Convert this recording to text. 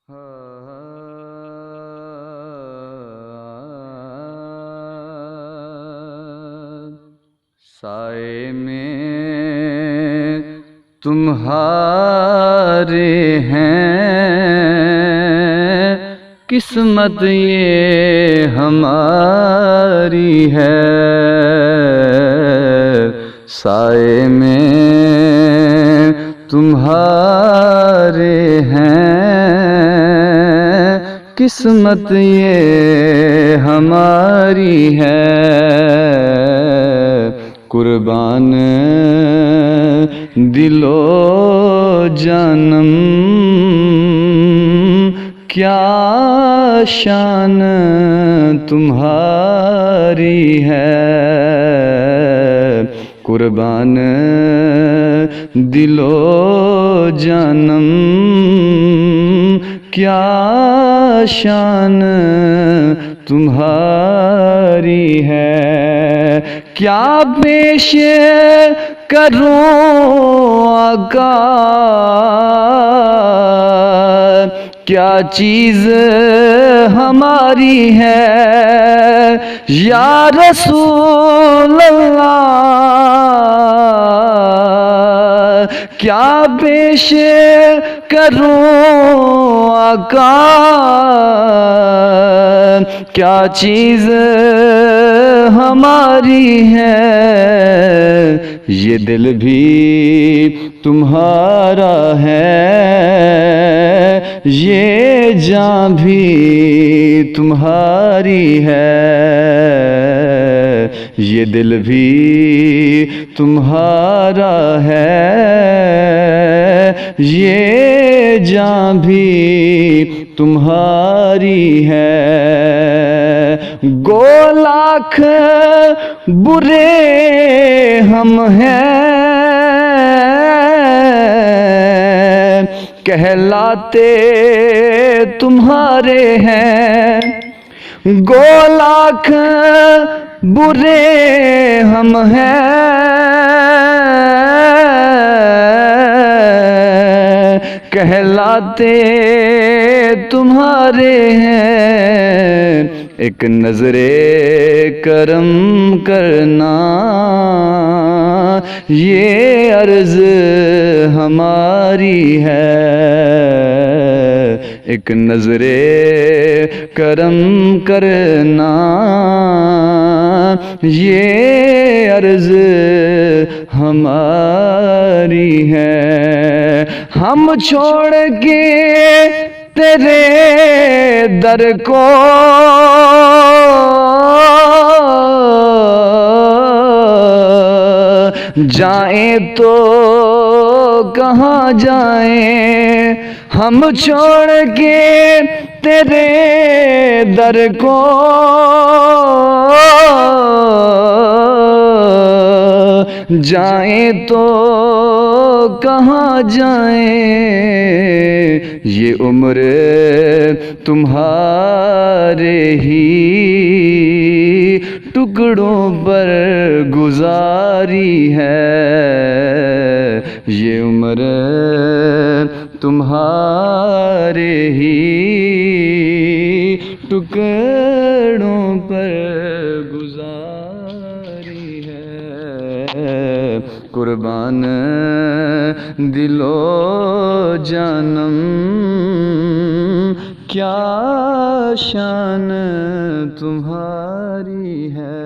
سائے میں تمہارے ہیں، قسمت یہ ہماری ہے۔ سائے میں تمہارے ہیں، قسمت یہ ہماری ہے۔ قربان دل و جانم کیا شان تمہاری ہے۔ قربان دل و جانم کیا شان تمہاری ہے۔ کیا پیش کروں آقا، کیا چیز ہماری ہے یا رسول اللہ۔ کیا پیش کروں آقا، کیا چیز ہماری ہے۔ یہ دل بھی تمہارا ہے، یہ جاں بھی تمہاری ہے۔ یہ دل بھی تمہارا ہے، یہ جاں بھی تمہاری ہے۔ گو لاکھ برے ہم ہیں، کہلاتے تمہارے ہیں۔ گو لاکھ برے ہم ہیں، کہلاتے تمہارے ہیں۔ ایک نظر کرم کرنا یہ عرض ہماری ہے۔ ایک نظر کرم کرنا یہ عرض ہماری ہے۔ ہم چھوڑ کے تیرے در کو جائیں تو کہاں جائیں، ہم چھوڑ کے تیرے در کو جائیں تو کہاں جائیں۔ یہ عمر تمہارے ہی ٹکڑوں پر گزاری ہے۔ یہ عمر تمہارے ہی ٹکڑوں پر گزاری ہے۔ قربان دل و جانم کیا شان تمہاری ہے۔